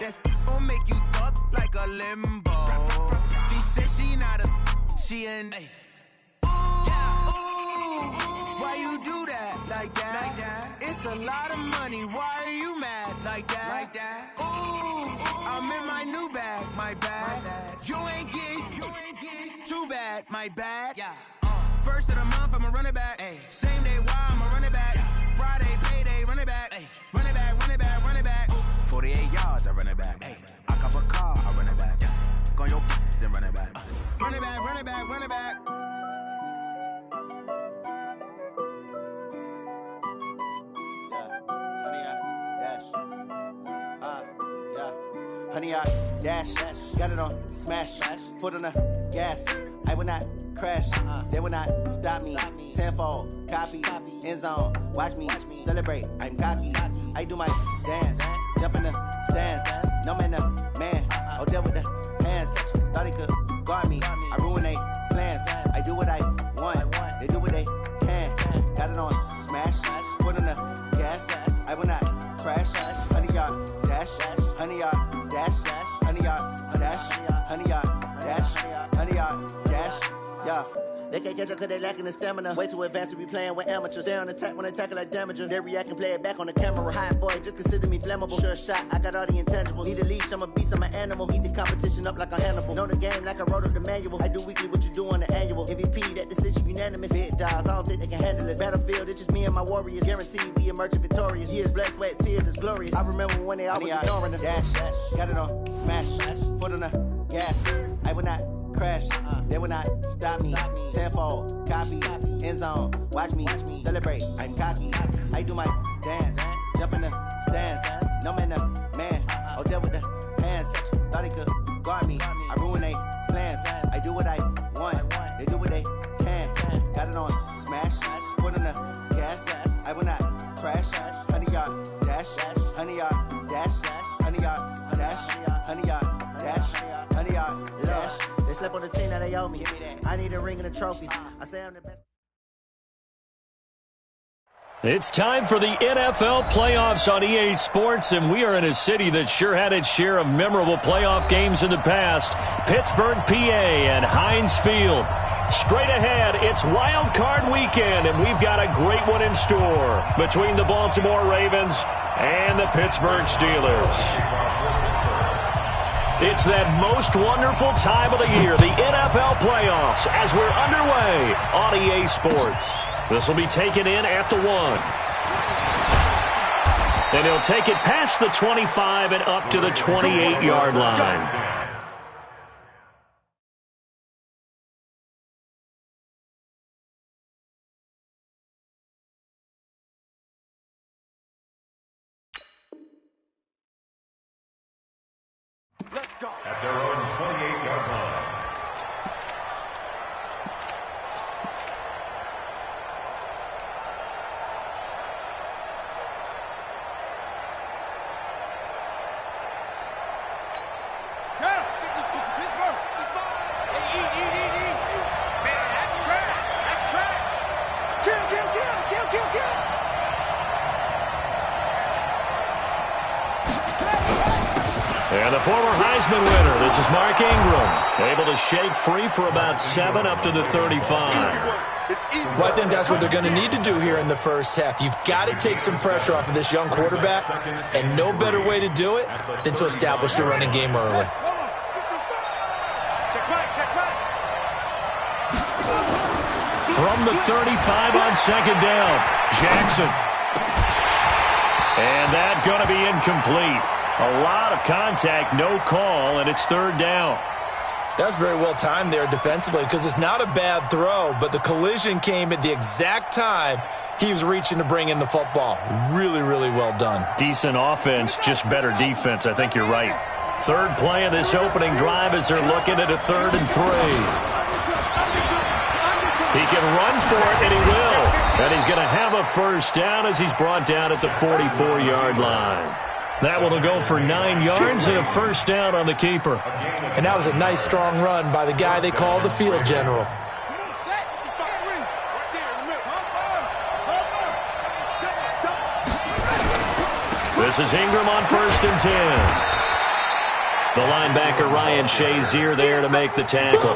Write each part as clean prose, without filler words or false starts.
That's gon' make you up like a limbo. She said she not a, she an A. Why you do that like that? It's a lot of money. Why are you mad like that? Ooh, I'm in my new bag, my bad. You ain't getting too bad, my bad. First of the month, I'ma run it back. Same day, why I'ma run it back. Friday, payday, run it back. Run it back, run it back, run it back. 48 yards, I run it back. I cop a car, I run it back. Go on your then run it back. Run it back, run it back, run it back. Honey, I dash, got it on smash, foot on the gas. I will not crash, they will not stop me. Tenfold, copy, end zone, watch me celebrate. I'm cocky, I do my dance, jump in the stands. No man, man, oh there with the hands. Thought he could guard me, I ruin they plans. I do what I want, they do what they can. Got it on smash, foot on the gas. I will not crash, honey, y'all dash, honey, y'all dash, honey, y'all dash, honey, y'all dash, honey, y'all dash, yeah. They can't catch up cause they lacking the stamina. Way too advanced to be playing with amateurs. Stay on attack when attack like damager. They react and play it back on the camera. Hot boy, just consider me flammable. Sure shot, I got all the intangibles. Need a leash, I'm a beast, I'm an animal. Eat the competition up like a Hannibal. Know the game like I wrote up the manual. I do weekly what you do on the annual. MVP, that decision unanimous. Big dogs, I don't think they can handle this. Battlefield, it's just me and my warriors. Guaranteed we emerge victorious. Years, blood, sweat, tears, it's glorious. I remember when they always ignoring us. Dash, got it on smash, foot on the gas. I will not crash, they will not stop me. Tenfold, copy, end zone, watch me celebrate. I'm cocky, I do my dance, jump in the stands. No man, oh there with the hands. Thought he could guard me, I ruin they plans. I do what I want, they do what they can. Got it on smash, foot on the gas. I will not crash, honey y'all dash, honey y'all dash, honey y'all dash, honey y'all dash, honey y'all dash. They slept on the team that they owe me. I need a ring and a trophy. I say I'm the best. It's time for the NFL playoffs on EA Sports, and we are in a city that sure had its share of memorable playoff games in the past. Pittsburgh, PA, and Heinz Field. Straight ahead, it's Wild Card Weekend, and we've got a great one in store between the Baltimore Ravens and the Pittsburgh Steelers. It's that most wonderful time of the year, the NFL playoffs, as we're underway on EA Sports. This will be taken in at the 1. And he'll take it past the 25 and up to the 28-yard line. Let's go. At their own 28-yard line. And the former Heisman winner, this is Mark Ingram, able to shake free for about 7 up to the 35. Well, I think that's what they're going to need to do here in the first half. You've got to take some pressure off of this young quarterback, and no better way to do it than to establish the running game early. From the 35 on second down, Jackson. And that's going to be incomplete. A lot of contact, no call, and it's third down. That's very well timed there defensively because it's not a bad throw, but the collision came at the exact time he was reaching to bring in the football. Really, really well done. Decent offense, just better defense. I think you're right. Third play of this opening drive as they're looking at a 3rd and 3. He can run for it, and he will. And he's going to have a first down as he's brought down at the 44-yard line. That one will go for 9 yards and a first down on the keeper. And that was a nice, strong run by the guy they call the field general. This is Ingram on 1st and 10. The linebacker, Ryan Shazier, there to make the tackle.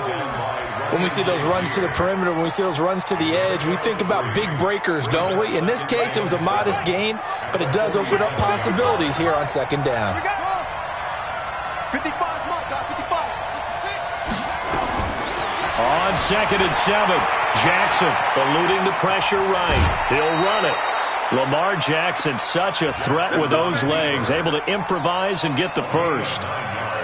When we see those runs to the perimeter, when we see those runs to the edge, we think about big breakers, don't we? In this case, it was a modest gain, but it does open up possibilities here on second down. 55, Mike, 55. On 2nd and 7, Jackson eluding the pressure right. He'll run it. Lamar Jackson, such a threat with those legs, able to improvise and get the first.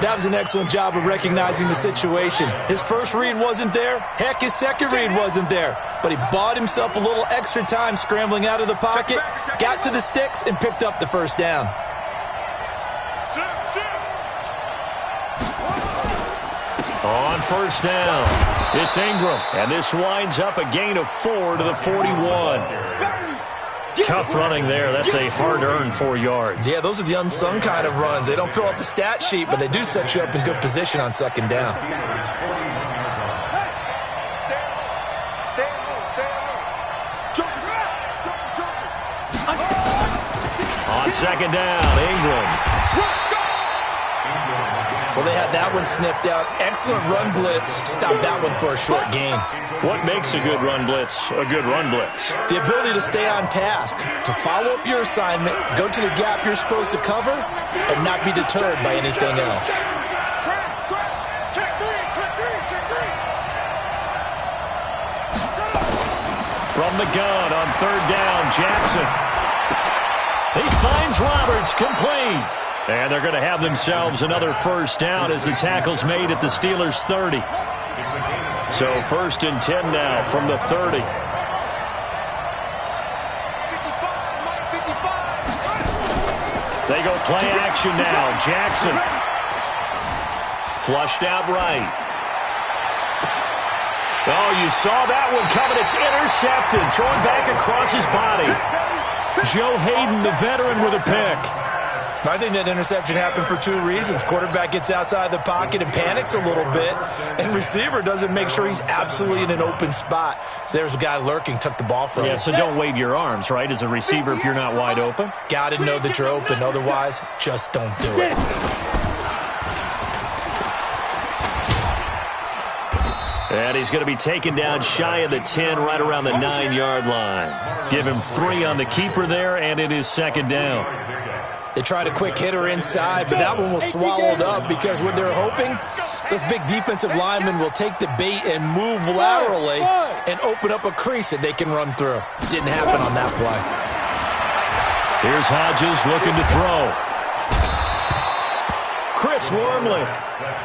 That was an excellent job of recognizing the situation. His first read wasn't there. Heck, his second read wasn't there. But he bought himself a little extra time scrambling out of the pocket, got to the sticks, and picked up the first down. On first down, it's Ingram. And this winds up a gain of 4 to the 41. Tough running there. That's a hard-earned 4 yards. Yeah, those are the unsung kind of runs. They don't fill up the stat sheet, but they do set you up in good position on second down. On second down, Ingram. Well, they had that one sniffed out. Excellent run blitz. Stop that one for a short gain. What makes a good run blitz a good run blitz? The ability to stay on task, to follow up your assignment, go to the gap you're supposed to cover, and not be deterred by anything else. From the gun on third down, Jackson. He finds Roberts, complete. And they're going to have themselves another first down as the tackle's made at the Steelers' 30. So 1st and 10 now from the 30. They go play action now. Jackson. Flushed out right. Oh, you saw that one coming. It's intercepted. Thrown back across his body. Joe Hayden, the veteran, with a pick. I think that interception happened for 2 reasons. Quarterback gets outside the pocket and panics a little bit, and receiver doesn't make sure he's absolutely in an open spot. So there's a guy lurking, took the ball from him. Yeah, so don't wave your arms, right, as a receiver if you're not wide open. Got to know that you're open. Otherwise, just don't do it. And he's going to be taken down shy of the 10, right around the 9-yard line. Give him 3 on the keeper there, and it is second down. They tried a quick hitter inside, but that one was swallowed up because what they're hoping, those big defensive linemen will take the bait and move laterally and open up a crease that they can run through. Didn't happen on that play. Here's Hodges looking to throw. Chris Wormley.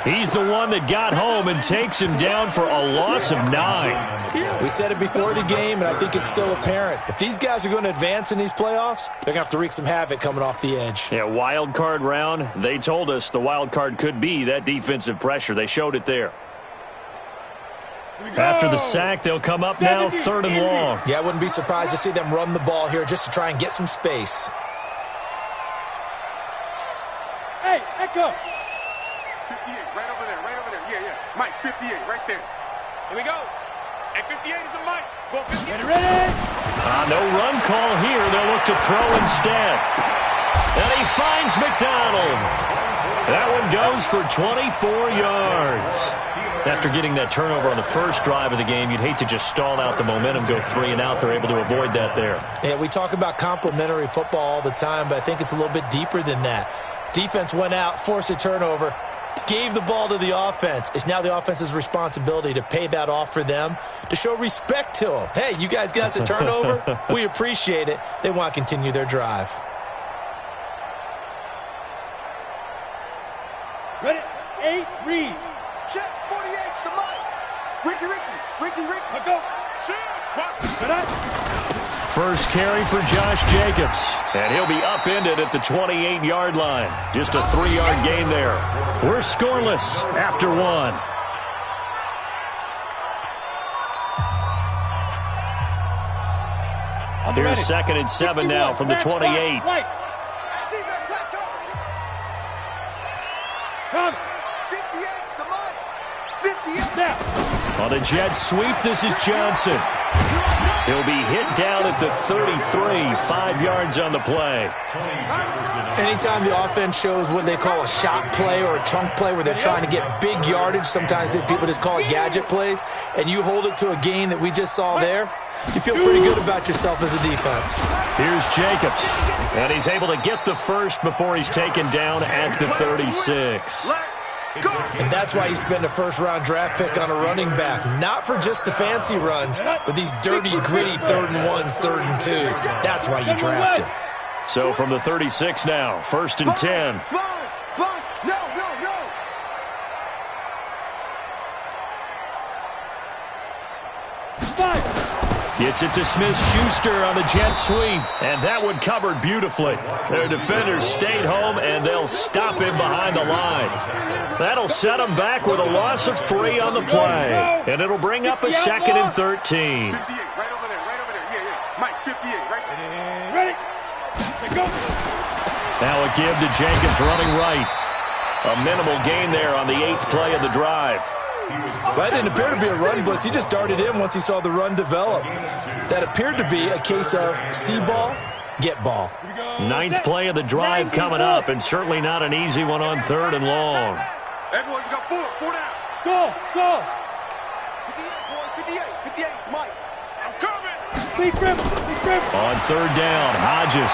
He's the one that got home and takes him down for a loss of 9. We said it before the game, and I think it's still apparent. If these guys are going to advance in these playoffs, they're going to have to wreak some havoc coming off the edge. Yeah, wild card round. They told us the wild card could be that defensive pressure. They showed it there. After the sack, they'll come up now 3rd and long. Yeah, I wouldn't be surprised to see them run the ball here just to try and get some space. Hey, Echo. 58, right over there, yeah. Mike, 58, right there. Here we go. And 58 is a Mike. Go 58. Get ready. No run call here. They'll look to throw instead. And he finds McDonald. That one goes for 24 yards. After getting that turnover on the first drive of the game, you'd hate to just stall out the momentum, go 3 and out. They're able to avoid that there. Yeah, we talk about complementary football all the time, but I think it's a little bit deeper than that. Defense went out, forced a turnover, gave the ball to the offense. It's now the offense's responsibility to pay that off for them, to show respect to them. Hey, you guys got a turnover? We appreciate it. They want to continue their drive. Ready. 8, read. Check, 48's the Mike. Ricky. Let go. Shut up. First carry for Josh Jacobs. And he'll be upended at the 28-yard line. Just a 3-yard gain there. We're scoreless after 1. Here's 2nd and 7 now from the 28. Come. 58's the Mike. 58. Now. On the jet sweep, this is Johnson. He'll be hit down at the 33, 5 yards on the play. Anytime the offense shows what they call a shot play or a chunk play where they're trying to get big yardage, sometimes people just call it gadget plays, and you hold it to a gain that we just saw there, you feel pretty good about yourself as a defense. Here's Jacobs, and he's able to get the first before he's taken down at the 36. And that's why you spend a first-round draft pick on a running back, not for just the fancy runs, but these dirty, gritty 3rd and 1s, 3rd and 2s. That's why you draft him. So from the 36 now, 1st and 10. Gets it to Smith-Schuster on the jet sweep, and that one covered beautifully. Their defenders stayed home, and they'll stop him behind the line. That'll set him back with a loss of 3 on the play, and it'll bring up a 2nd and 13. 58, right over there, right over there. Yeah. Mike, 58, right there. Ready? Go. Now a give to Jacobs running right. A minimal gain there on the 8th play of the drive. Well, that didn't appear to be a run blitz. He just darted in once he saw the run develop. That appeared to be a case of see ball, get ball. 9th play of the drive coming up, and certainly not an easy one on 3rd and long. Everyone, you got 4 down. Go. 58, boys, 58, Mike. I'm coming. Be careful. On 3rd down, Hodges.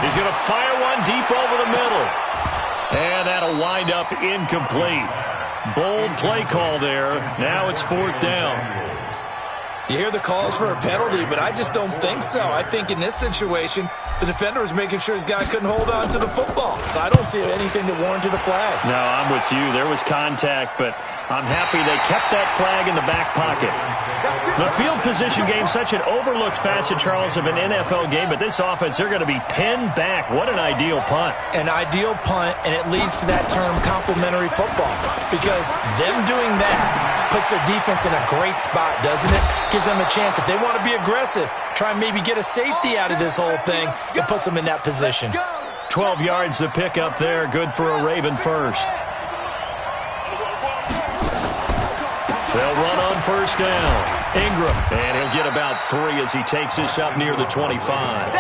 He's going to fire one deep over the middle. And that'll wind up incomplete. Bold play call there. Now it's 4th down. You hear the calls for a penalty, but I just don't think so. I think in this situation, the defender was making sure his guy couldn't hold on to the football. So I don't see anything that warranted the flag. No, I'm with you. There was contact, but I'm happy they kept that flag in the back pocket. The field position game, such an overlooked facet, Charles, of an NFL game, but this offense, they're going to be pinned back. What an ideal punt. An ideal punt, and it leads to that term complementary football, because them doing that puts their defense in a great spot, doesn't it? Gives them a chance. If they want to be aggressive, try and maybe get a safety out of this whole thing, it puts them in that position. 12 yards to pick up there. Good for a Raven first. They'll run on 1st down. Ingram, and he'll get about 3 as he takes this up near the 25.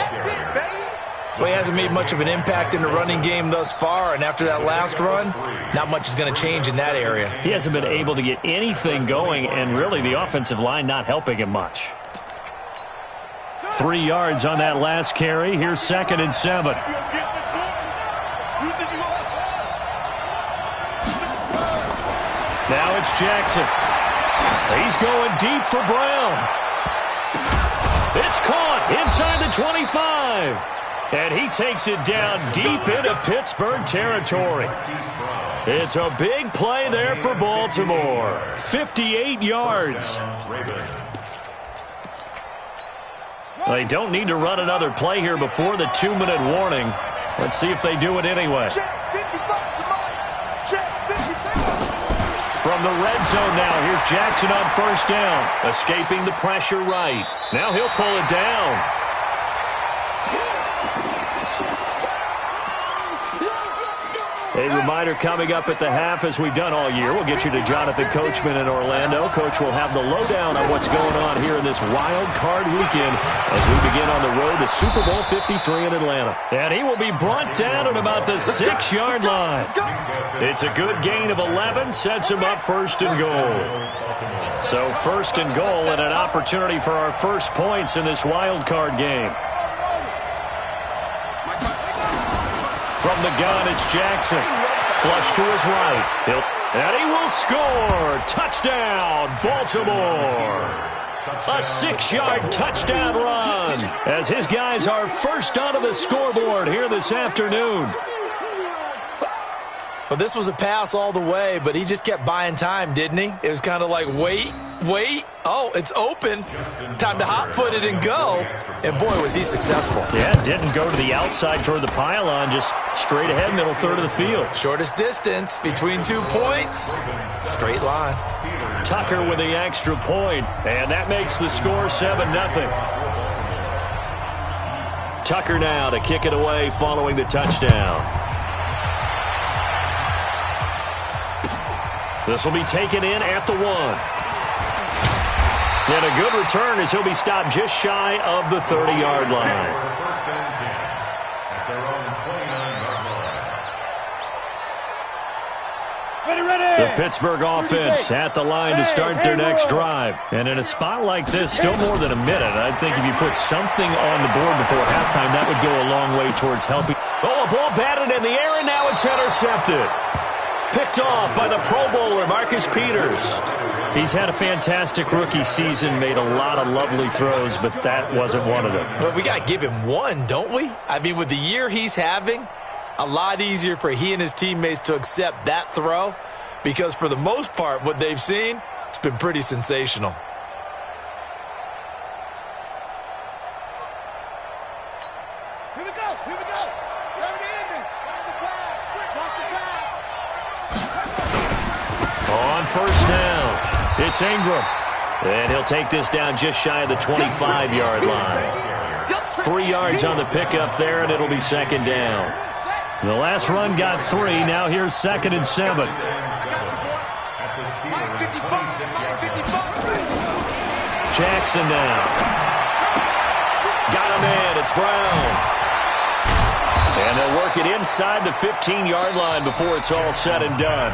Well, he hasn't made much of an impact in the running game thus far, and after that last run, not much is going to change in that area. He hasn't been able to get anything going, and really the offensive line not helping him much. 3 yards on that last carry. Here's 2nd and 7. Now it's Jackson. He's going deep for Brown. It's caught inside the 25. And he takes it down deep into Pittsburgh territory. It's a big play there for Baltimore. 58 yards. They don't need to run another play here before the 2-minute warning. Let's see if they do it anyway. From the red zone now, here's Jackson on 1st down. Escaping the pressure right. Now he'll pull it down. A reminder coming up at the half, as we've done all year. We'll get you to Jonathan Coachman in Orlando. Coach will have the lowdown on what's going on here in this wild card weekend as we begin on the road to Super Bowl 53 in Atlanta. And he will be brought down at about the 6-yard line. It's a good gain of 11, sets him up 1st and goal. So 1st and goal and an opportunity for our first points in this wild card game. From the gun, it's Jackson. Flush to his right. And he will score. Touchdown, Baltimore. A 6-yard touchdown run as his guys are first onto the scoreboard here this afternoon. Well, this was a pass all the way, but he just kept buying time, didn't he? It was kind of like, wait. Oh, it's open. Time to hot-foot it and go. And, boy, was he successful. Yeah, didn't go to the outside toward the pylon, just straight ahead, middle third of the field. Shortest distance between 2 points. Straight line. Tucker with the extra point, and that makes the score 7-0. Tucker now to kick it away following the touchdown. This will be taken in at the 1. And a good return as he'll be stopped just shy of the 30-yard line. First and 10 at their own 29-yard line. The Pittsburgh offense at the line to start their next drive. And in a spot like this, still more than a minute. I think if you put something on the board before halftime, that would go a long way towards helping. Oh, a ball batted in the air, and now it's intercepted. Picked off by the Pro Bowler, Marcus Peters. He's had a fantastic rookie season, made a lot of lovely throws, but that wasn't one of them. Well, we got to give him one, don't we? I mean, with the year he's having, a lot easier for he and his teammates to accept that throw because for the most part, what they've seen, it's been pretty sensational. Here we go. Here we go. On first down, it's Ingram. And he'll take this down just shy of the 25-yard line. 3 yards on the pickup there, and it'll be second down. The last run got 3. Now here's 2nd and 7. Jackson now. Got him in. It's Brown. And they'll work it inside the 15-yard line before it's all said and done.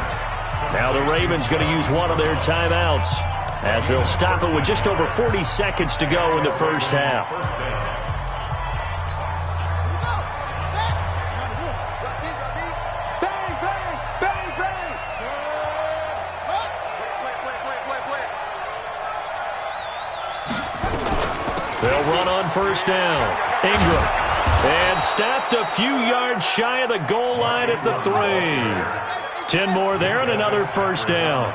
Now the Ravens going to use one of their timeouts as they'll stop it with just over 40 seconds to go in the first half. They'll run on first down. Ingram. And stopped a few yards shy of the goal line at the 3. 10 more there and another first down.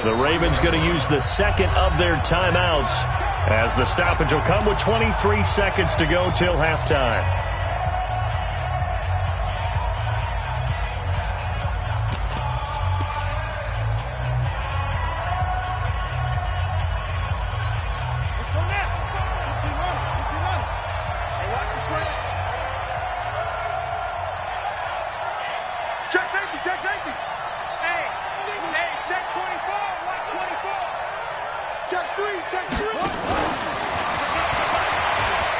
The Ravens going to use the second of their timeouts as the stoppage will come with 23 seconds to go till halftime.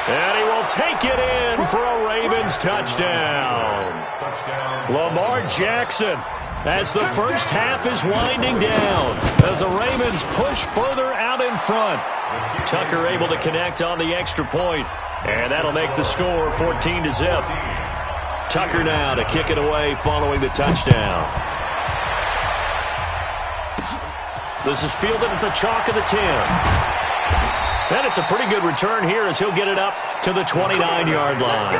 And he will take it in for a Ravens touchdown. Lamar Jackson as the first half is winding down as the Ravens push further out in front. Tucker able to connect on the extra point, and that'll make the score 14-0. Tucker now to kick it away following the touchdown. This is fielded at the chalk of the 10. And it's a pretty good return here as he'll get it up to the 29-yard line.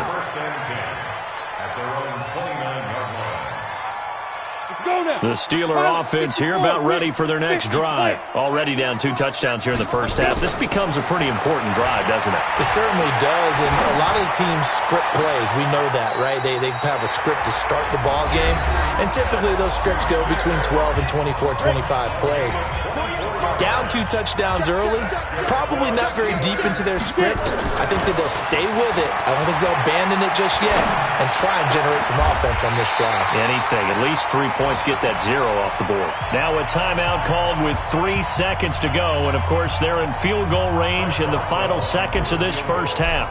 The Steeler offense here about ready for their next drive. Already down 2 touchdowns here in the first half. This becomes a pretty important drive, doesn't it? It certainly does, and a lot of the teams script plays. We know that, right? They have a script to start the ball game, and typically those scripts go between 12 and 24, 25 plays. Down 2 touchdowns early, probably not very deep into their script. I think that they'll stay with it. I don't think they'll abandon it just yet and try and generate some offense on this drive. Anything, at least 3 points, get that 0 off the board. Now a timeout called with 3 seconds to go, and of course they're in field goal range in the final seconds of this first half.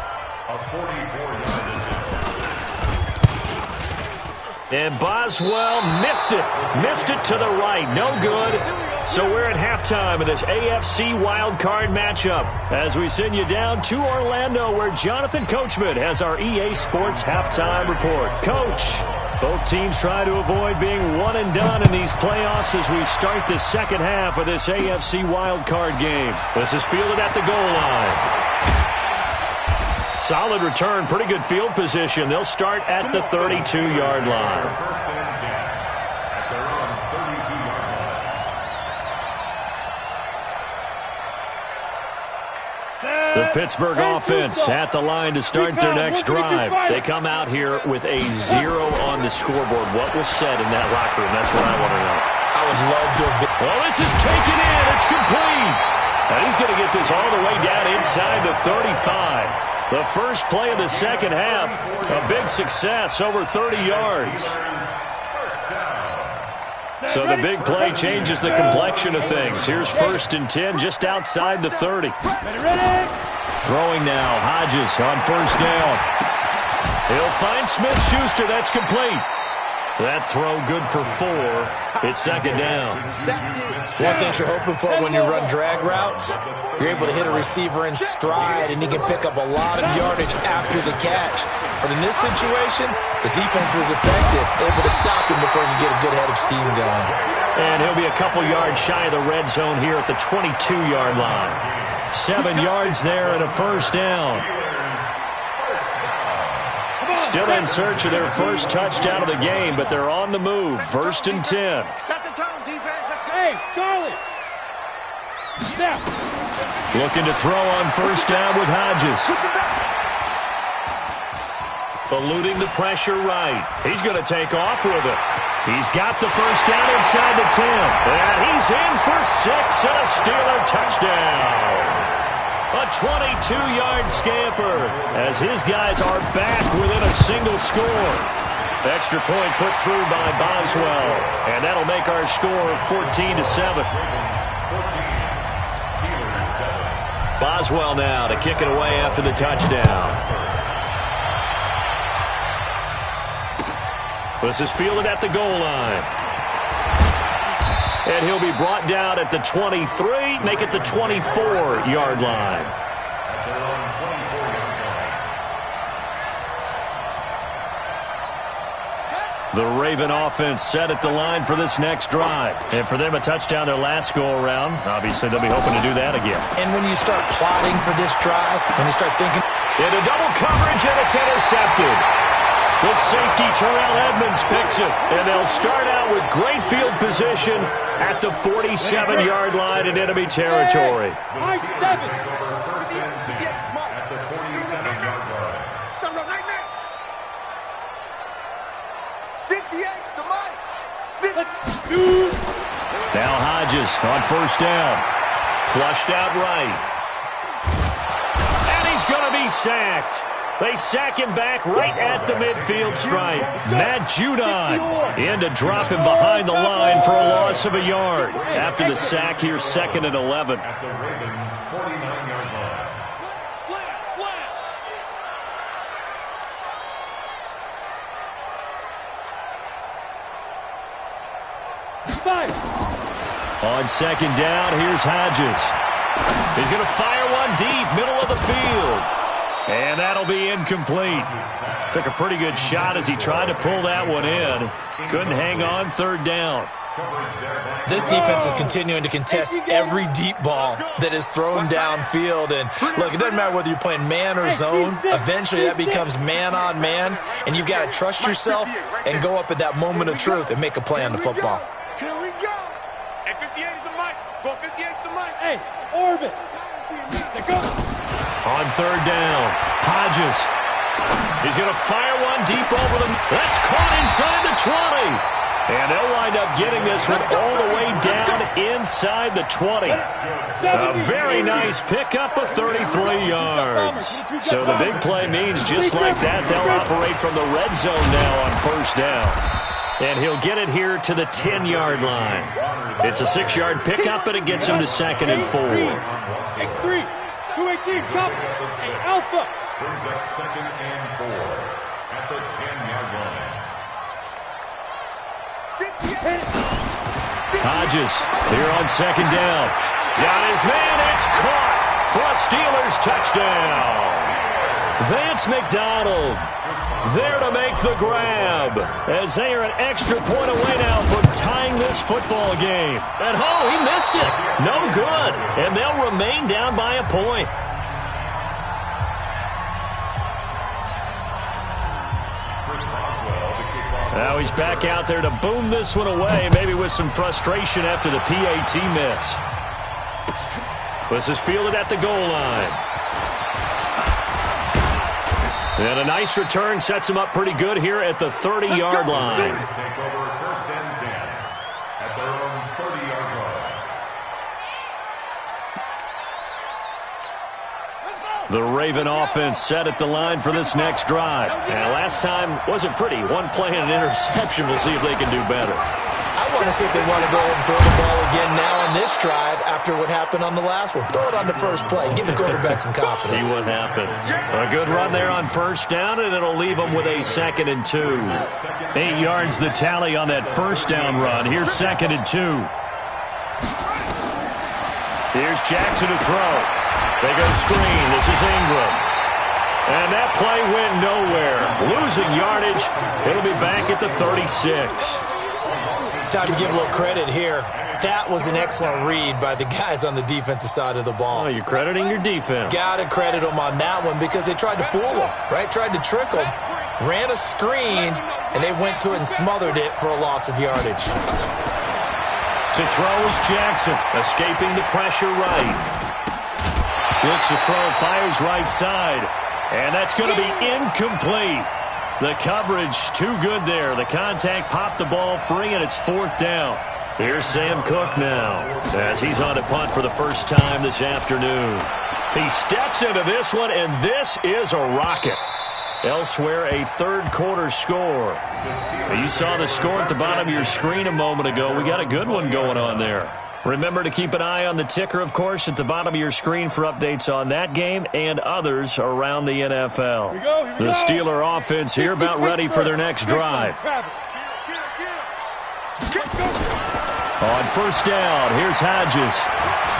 And Boswell missed it to the right, no good. So we're at halftime of this AFC wildcard matchup as we send you down to Orlando where Jonathan Coachman has our EA Sports halftime report. Coach, both teams try to avoid being one and done in these playoffs as we start the second half of this AFC wildcard game. This is fielded at the goal line. Solid return, pretty good field position. They'll start at the 32-yard line. The Pittsburgh offense at the line to start their next drive. They come out here with a 0 on the scoreboard. What was said in that locker room? That's what I want to know. I would love to have been. Well, this is taken in. It's complete. And he's going to get this all the way down inside the 35. The first play of the second half, a big success, over 30 yards. So the big play changes the complexion of things. Here's 1st and 10 just outside the 30. Ready. Throwing now, Hodges on 1st down. He'll find Smith-Schuster. That's complete. That throw good for 4. It's 2nd down. One thing you're hoping for when you run drag routes, you're able to hit a receiver in stride, and he can pick up a lot of yardage after the catch. But in this situation, the defense was effective, able to stop him before he could get a good head of steam going. And he'll be a couple yards shy of the red zone here at the 22-yard line. 7 yards there and a 1st down. Still in search of their first touchdown of the game, but they're on the move. 1st and 10. Set the tone, defense. Let's go. Hey, Charlie. Snap. Looking to throw on 1st down with Hodges. Eluding the pressure right. He's going to take off with it. He's got the 1st down inside the 10. And he's in for 6 and a Steeler touchdown. A 22-yard scamper as his guys are back within a single score. Extra point put through by Boswell, and that'll make our score 14-7. Boswell now to kick it away after the touchdown. This is fielded at the goal line. And he'll be brought down at the 23, make it the 24-yard line. The Raven offense set at the line for this next drive. And for them, a touchdown their last go-around. Obviously, they'll be hoping to do that again. And when you start plotting for this drive, when you start thinking... Into double coverage, and it's intercepted. The safety, Terrell Edmonds, picks it. And they'll start out with great field position at the 47-yard line in enemy territory. High 7. At the 47-yard line. 58's the mic. Let's shoot. Now Hodges on 1st down. Flushed out right. And he's going to be sacked. They sack him back right at the midfield stripe. Matt Judon in to drop him behind the line for a loss of a yard. After the sack here, 2nd and 11. At the Ravens' 49-yard line. Slam. On 2nd down, here's Hodges. He's going to fire one deep, middle of the field. And that'll be incomplete. Took a pretty good shot as he tried to pull that one in. Couldn't hang on 3rd down. This defense is continuing to contest every deep ball that is thrown downfield. And look, it doesn't matter whether you're playing man or zone. Eventually that becomes man on man. And you've got to trust yourself and go up at that moment of truth and make a play on the football. Here we go. Hey, 58 is the mic. Go 58 is the mic. Hey, orbit. Let's go. On 3rd down, Hodges. He's going to fire one deep over them. That's caught inside the 20. And they'll wind up getting this one all the way down inside the 20. A very nice pickup of 33 yards. So the big play means just like that, they'll operate from the red zone now on 1st down. And he'll get it here to the 10-yard line. It's a 6-yard pickup, and it gets him to 2nd and 4. X3, 218, chop, and Alpha. Brings up 2nd and 4 at the 10-yard line. Hodges here on 2nd down. Got his man. It's caught for a Steelers touchdown. Vance McDonald there to make the grab as they are an extra point away now from tying this football game. And he missed it. No good. And they'll remain down by a point. Now he's back out there to boom this one away, maybe with some frustration after the PAT miss. This is fielded at the goal line. And a nice return sets him up pretty good here at the 30-yard line. Take over 1st and 10 at their own 30-yard line. The Raven offense set at the line for this next drive. And last time wasn't pretty. One play and an interception. We'll see if they can do better. I I want to see if they want to go ahead and throw the ball again now on this drive after what happened on the last one. Throw it on the first play. Give the quarterback some confidence. See what happens. A good run there on first down, and it'll leave them with a 2nd and 2. 8 yards the tally on that first down run. Here's 2nd and 2. Here's Jackson to throw. They go screen. This is Ingram. And that play went nowhere. Losing yardage. It'll be back at the 36. Time to give a little credit here. That was an excellent read by the guys on the defensive side of the ball. Oh, you're crediting your defense. Got to credit them on that one because they tried to fool them, right? Tried to trick them, ran a screen, and they went to it and smothered it for a loss of yardage. To throw is Jackson, escaping the pressure right. Looks to throw, fires right side, and that's going to be incomplete. The coverage too good there. The contact popped the ball free, and it's 4th down. Here's Sam Cook now as he's on to punt for the first time this afternoon. He steps into this one, and this is a rocket. Elsewhere, a third-quarter score. You saw the score at the bottom of your screen a moment ago. We got a good one going on there. Remember to keep an eye on the ticker, of course, at the bottom of your screen for updates on that game and others around the NFL. The Steeler offense here about ready for their next drive. On first down, here's Hodges.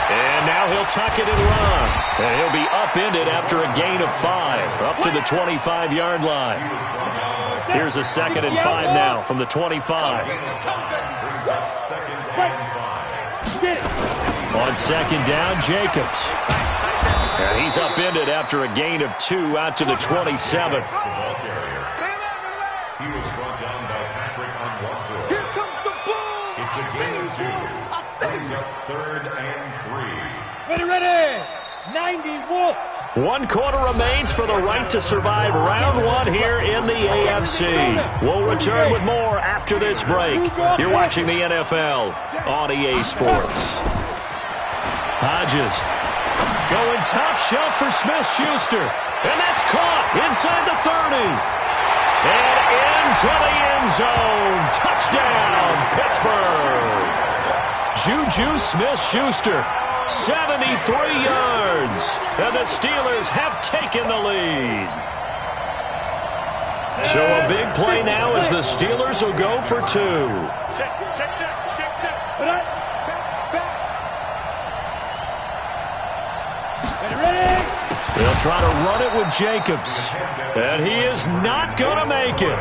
And now he'll tuck it and run. And he'll be upended after a gain of 5, up to the 25-yard line. Here's a 2nd and 5 now from the 25. On 2nd down, Jacobs. And he's upended after a gain of 2 out to the 27th. He was brought down by Patrick on Russell. Here comes the ball. It's a gain of 2. Brings up 3rd and 3. Ready. 91. 1 quarter remains for the right to survive round 1 here in the AFC. We'll return with more after this break. You're watching the NFL on EA Sports. Hodges going top shelf for Smith-Schuster. And that's caught inside the 30. And into the end zone. Touchdown, Pittsburgh. Juju Smith-Schuster, 73 yards. And the Steelers have taken the lead. So a big play now as the Steelers will go for 2. Check. Ready. They'll try to run it with Jacobs. And he is not going to make it.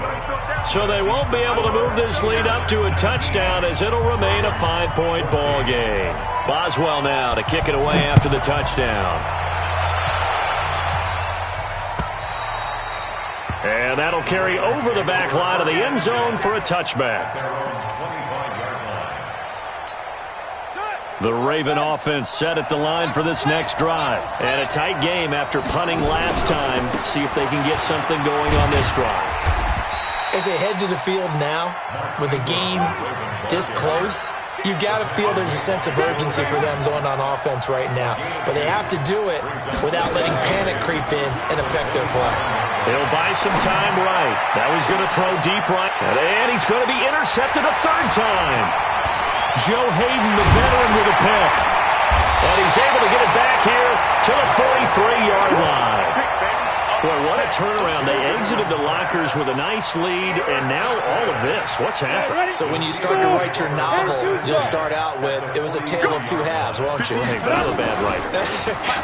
So they won't be able to move this lead up to a touchdown as it'll remain a 5-point ball game. Boswell now to kick it away after the touchdown. And that'll carry over the back line of the end zone for a touchback. The Raven offense set at the line for this next drive. And a tight game after punting last time. See if they can get something going on this drive. As they head to the field now, with the game this close, you've got to feel there's a sense of urgency for them going on offense right now. But they have to do it without letting panic creep in and affect their play. He'll buy some time right. Now he's going to throw deep right. And he's going to be intercepted a 3rd time. Joe Hayden, the veteran, with a pick. And he's able to get it back here to the 43-yard line. Boy, what a turnaround. They exited the lockers with a nice lead, and now all of this. What's happened? So when you start to write your novel, you'll start out with, it was a tale of 2 halves, won't you? Hey, but I'm a bad writer.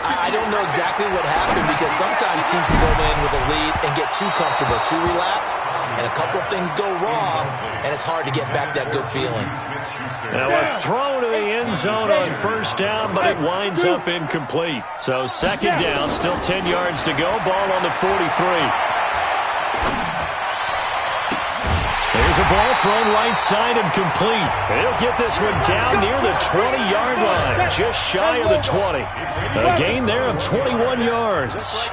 I don't know exactly what happened because sometimes teams can go in with a lead and get too comfortable, too relaxed, and a couple of things go wrong, and it's hard to get back that good feeling. Now a throw to the end zone on first down, but it winds up incomplete. So 2nd down, still 10 yards to go. Ball on the 43. There's a ball thrown right side and complete. He'll get this one down near the 20-yard line, just shy of the 20. A gain there of 21 yards.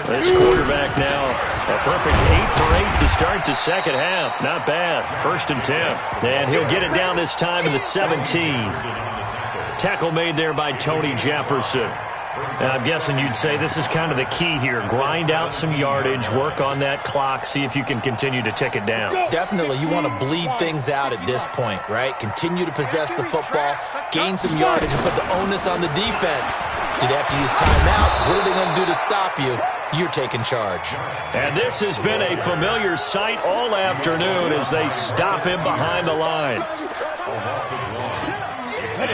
This quarterback now, a perfect 8 for 8 to start the second half. Not bad. 1st and 10. And he'll get it down this time to the 17. Tackle made there by Tony Jefferson. And I'm guessing you'd say this is kind of the key here. Grind out some yardage, work on that clock, see if you can continue to tick it down. Definitely, you want to bleed things out at this point, right? Continue to possess the football, gain some yardage, and put the onus on the defense. Do they have to use timeouts? What are they going to do to stop you? You're taking charge. And this has been a familiar sight all afternoon as they stop him behind the line.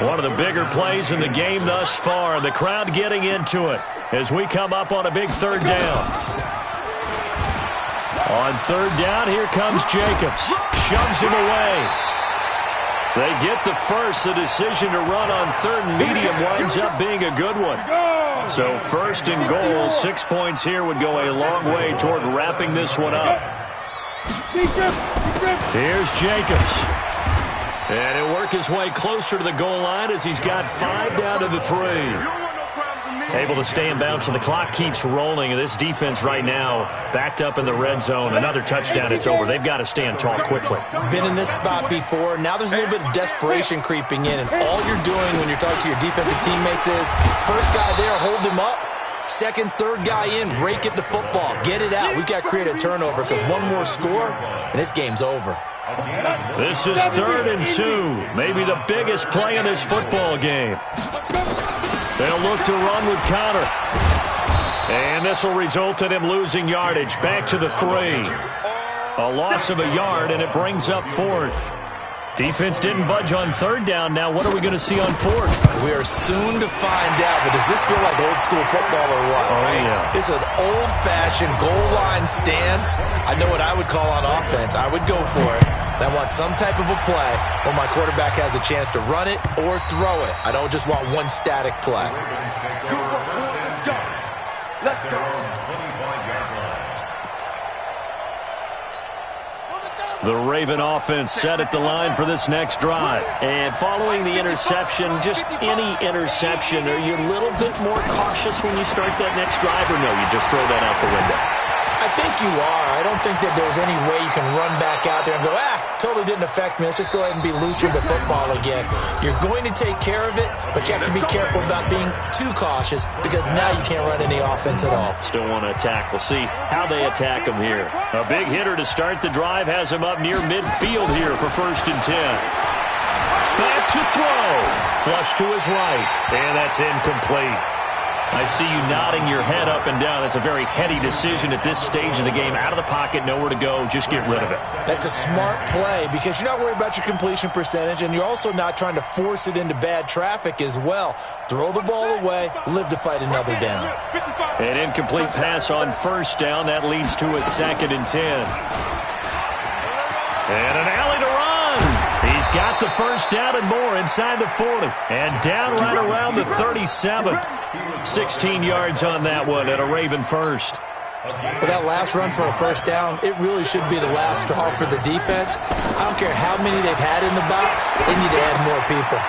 One of the bigger plays in the game thus far. The crowd getting into it as we come up on a big third down. On third down, here comes Jacobs. Shoves him away. They get the first. The decision to run on third and medium winds up being a good one. So first and goal, 6 points here would go a long way toward wrapping this one up. Here's Jacobs. And he'll work his way closer to the goal line as he's got 5 down to the 3. Able to stay in bounds, so the clock keeps rolling. This defense right now backed up in the red zone. Another touchdown, it's over. They've got to stand tall quickly. Been in this spot before. Now there's a little bit of desperation creeping in, and all you're doing when you're talking to your defensive teammates is first guy there, hold him up. Second, third guy in, rake at the football. Get it out. We've got to create a turnover because one more score, and this game's over. This is 3rd and 2. Maybe the biggest play in this football game. They'll look to run with Connor. And this will result in him losing yardage. Back to the 3. A loss of a yard, and it brings up 4th. Defense didn't budge on third down. Now what are we going to see on 4th? We are soon to find out, but does this feel like old school football or what? Oh, yeah. It's an old-fashioned goal line stand. I know what I would call on offense. I would go for it. I want some type of a play where my quarterback has a chance to run it or throw it. I don't just want one static play. Let's go. The Raven offense set at the line for this next drive. And following the interception, just any interception, are you a little bit more cautious when you start that next drive, or no, you just throw that out the window? I think you are. I don't think that there's any way you can run back out there and go, totally didn't affect me. Let's just go ahead and be loose with the football again. You're going to take care of it, but you have to be careful about being too cautious because now you can't run any offense at all. Still want to attack. We'll see how they attack him here. A big hitter to start the drive has him up near midfield here for 1st and 10. Back to throw. Flush to his right, and that's incomplete. I see you nodding your head up and down. That's a very heady decision at this stage of the game. Out of the pocket, nowhere to go. Just get rid of it. That's a smart play because you're not worried about your completion percentage, and you're also not trying to force it into bad traffic as well. Throw the ball away, live to fight another down. An incomplete pass on 1st down. That leads to a 2nd and 10. And an alley to run. He's got the 1st down and more inside the 40. And down right around the 37. 16 yards on that one and a Raven first. Well, that last run for a 1st down, it really should be the last straw for the defense. I don't care how many they've had in the box. They need to add more people.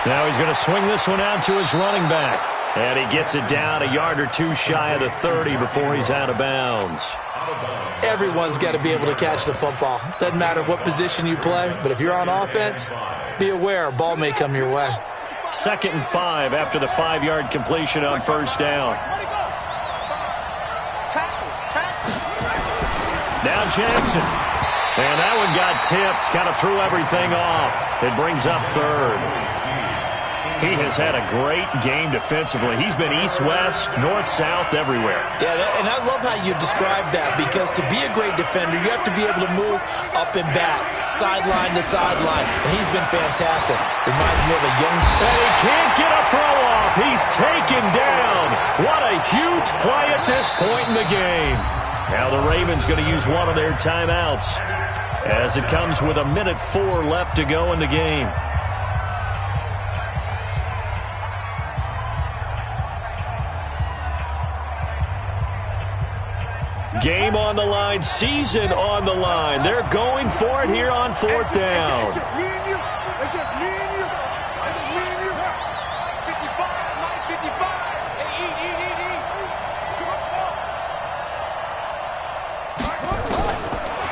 Now he's going to swing this one out to his running back. And he gets it down a yard or two shy of the 30 before he's out of bounds. Everyone's got to be able to catch the football. Doesn't matter what position you play, but if you're on offense, be aware a ball may come your way. 2nd and 5 after the 5-yard completion on 1st down. Now Jackson. And that one got tipped. Kind of threw everything off. It brings up 3rd. He has had a great game defensively. He's been east-west, north-south, everywhere. Yeah, and I love how you describe that because to be a great defender, you have to be able to move up and back, sideline to sideline, and he's been fantastic. Reminds me of a young... And he can't get a throw off. He's taken down. What a huge play at this point in the game. Now the Ravens going to use one of their timeouts as it comes with 1:04 left to go in the game. Game on the line, season on the line. They're going for it here on 4th down. It's just me and you. It's just me and you. It's just me and you. 55, Mike, 55. Hey, E. Come on.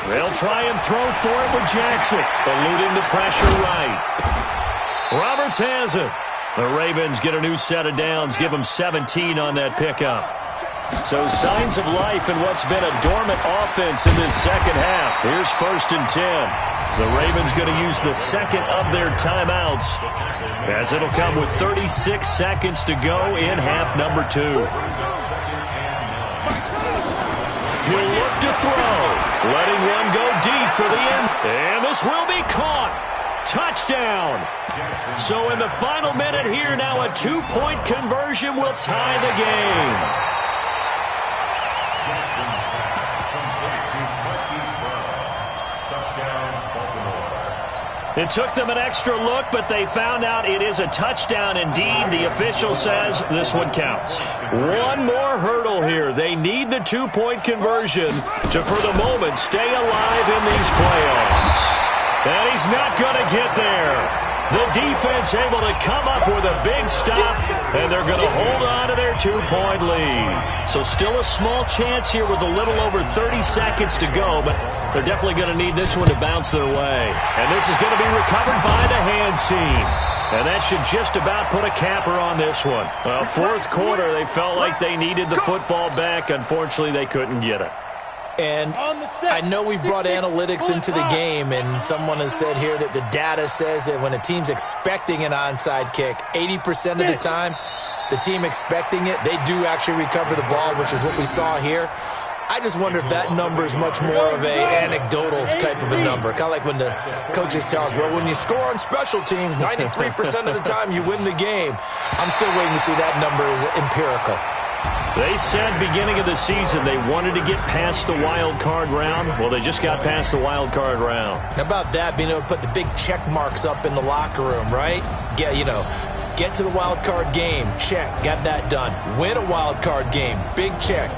They'll try and throw for it with Jackson, eluding the pressure right. Roberts has it. The Ravens get a new set of downs, give them 17 on that pickup. So signs of life in what's been a dormant offense in this second half. Here's 1st and 10. The Ravens going to use the second of their timeouts, as it'll come with 36 seconds to go in half number 2. He'll look to throw, letting one go deep for the end. And this will be caught. Touchdown. So in the final minute here, now a 2-point conversion will tie the game. It took them an extra look, but they found out it is a touchdown indeed. The official says this one counts. One more hurdle here. They need the 2-point conversion to, for the moment, stay alive in these playoffs. And he's not going to get there. The defense able to come up with a big stop, and they're going to hold on to their 2-point lead. So still a small chance here with a little over 30 seconds to go, but they're definitely going to need this one to bounce their way. And this is going to be recovered by the hands team. And that should just about put a capper on this one. Well, 4th quarter, they felt like they needed the football back. Unfortunately, they couldn't get it. And I know we've brought analytics into the game, and someone has said here that the data says that when a team's expecting an onside kick, 80% of the time, the team expecting it, they do actually recover the ball, which is what we saw here. I just wonder if that number is much more of a anecdotal type of a number. Kind of like when the coaches tell us, well, when you score on special teams, 93% of the time you win the game. I'm still waiting to see that number is empirical. They said beginning of the season they wanted to get past the wild card round. Well, they just got past the wild card round. How about that, being able to put the big check marks up in the locker room, right? Get to the wild card game, check, got that done. Win a wild card game, big check.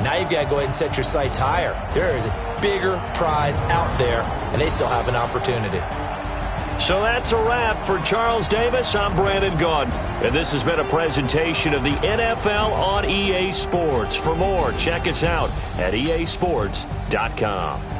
Now you've got to go ahead and set your sights higher. There is a bigger prize out there, and they still have an opportunity. So that's a wrap for Charles Davis. I'm Brandon Gaudin, and this has been a presentation of the NFL on EA Sports. For more, check us out at easports.com.